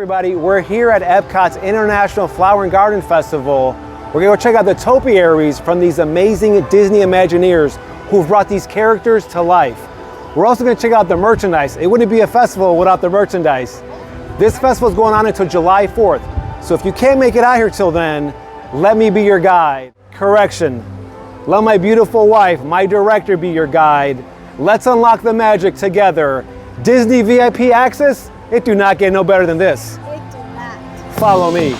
Everybody, we're here at EPCOT'S International Flower and Garden Festival. We're going to go check out the topiaries from these amazing Disney Imagineers who've brought these characters to life. We're also going to check out the merchandise. It wouldn't be a festival without the merchandise. This festival is going on until July 4th. So if you can't make it out here till then, let me be your guide. Correction. Let my beautiful wife, my director, be your guide. Let's unlock the magic together. Disney VIP access? It do not get no better than this. It do not. Follow me.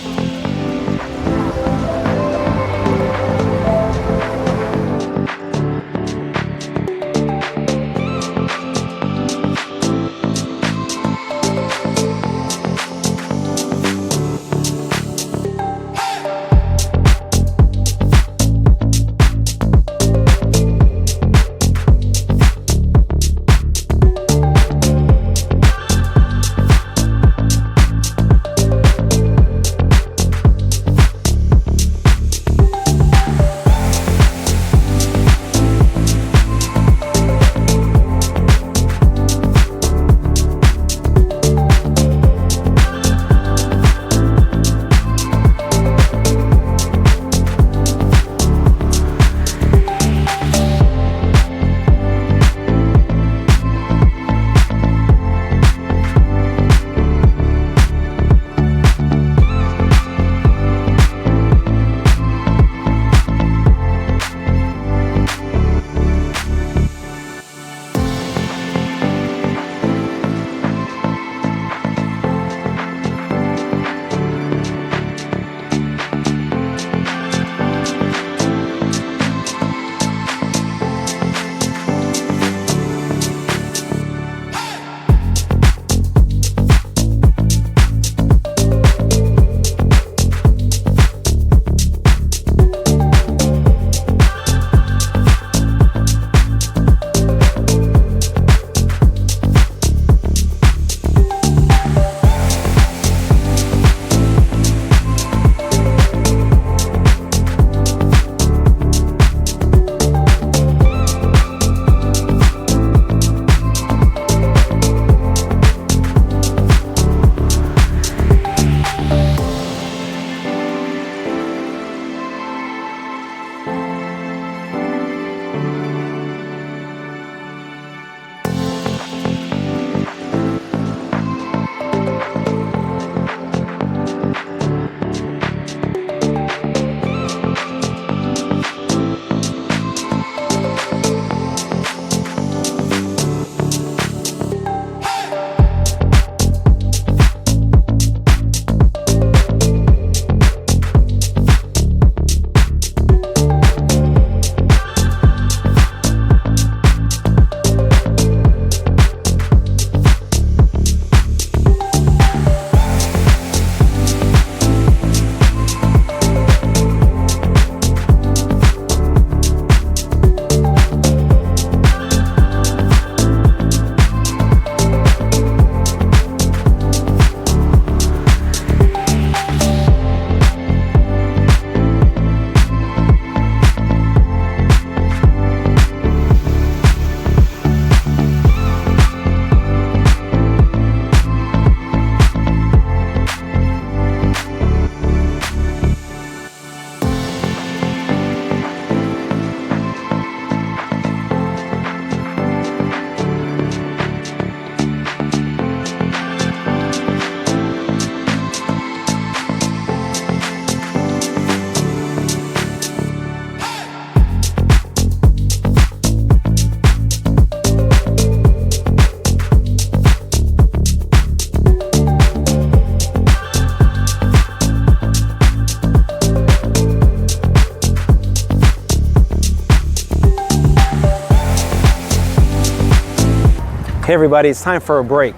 Hey everybody, it's time for a break,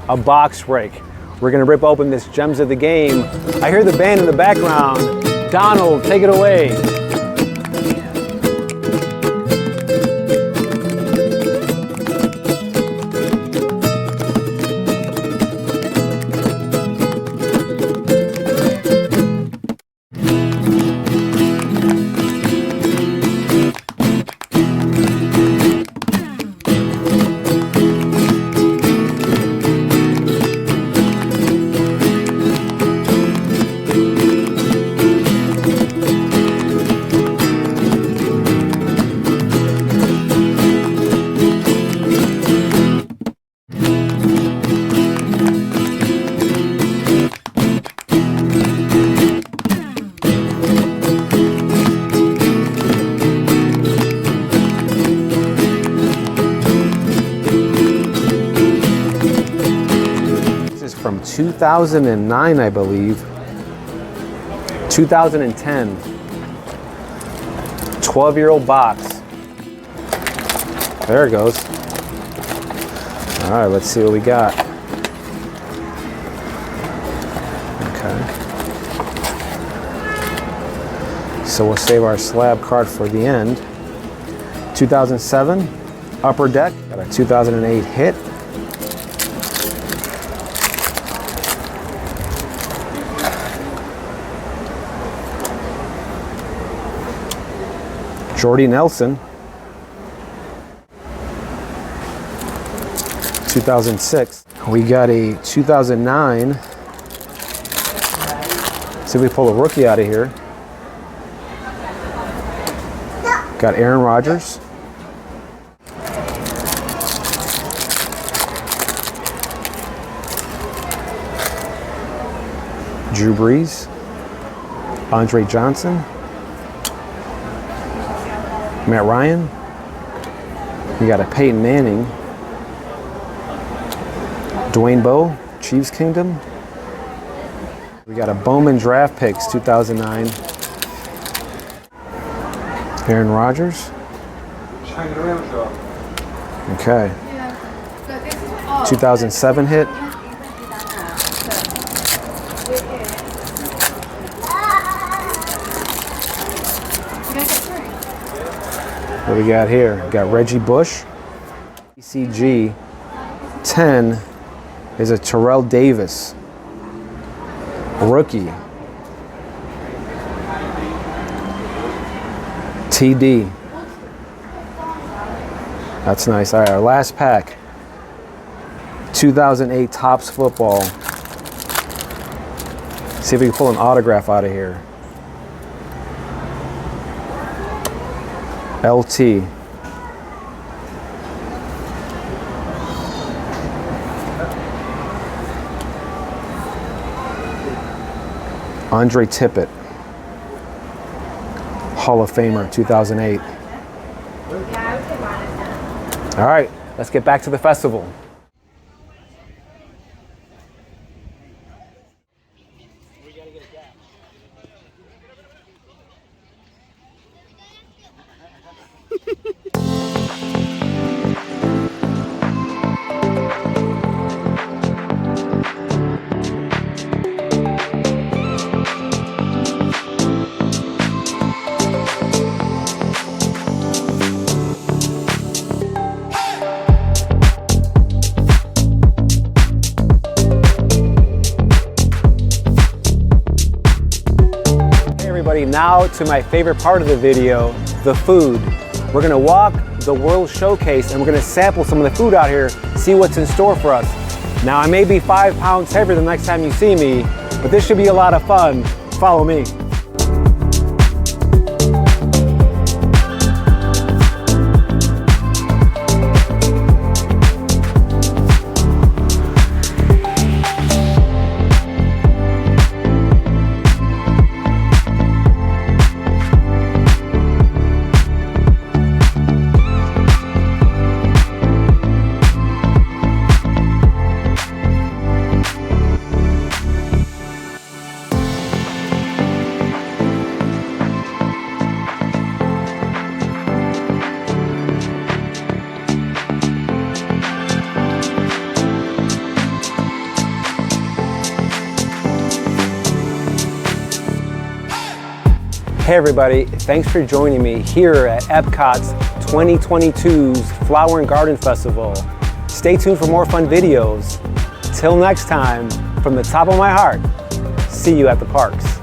a box break. We're gonna rip open this Gems of the Game. I hear the band in the background. Donald, take it away. 2009, I believe. 2010. 12-year-old box. There it goes. All right, let's see what we got. Okay. So we'll save our slab card for the end. 2007, Upper Deck. Got a 2008 hit. Jordy Nelson. 2006. We got a 2009. See if we pull a rookie out of here. Got Aaron Rodgers. Drew Brees. Andre Johnson. Matt Ryan. We got a Peyton Manning. Dwayne Bowe, Chiefs Kingdom. We got a Bowman Draft Picks 2009. Aaron Rodgers. Okay. 2007 hit. What do we got here? We got Reggie Bush. ECG 10 is a Terrell Davis rookie. TD. That's nice. All right, our last pack. 2008 Topps Football. See if we can pull an autograph out of here. LT. Andre Tippett, Hall of Famer, 2008. All right, let's get back to the festival. Now to my favorite part of the video, the food. We're gonna walk the World Showcase and we're gonna sample some of the food out here, see what's in store for us. Now I may be 5 pounds heavier the next time you see me, but this should be a lot of fun. Follow me. Hey everybody, thanks for joining me here at EPCOT'S 2022's Flower and Garden Festival. Stay tuned for more fun videos. Till next time, from the top of my heart, see you at the parks.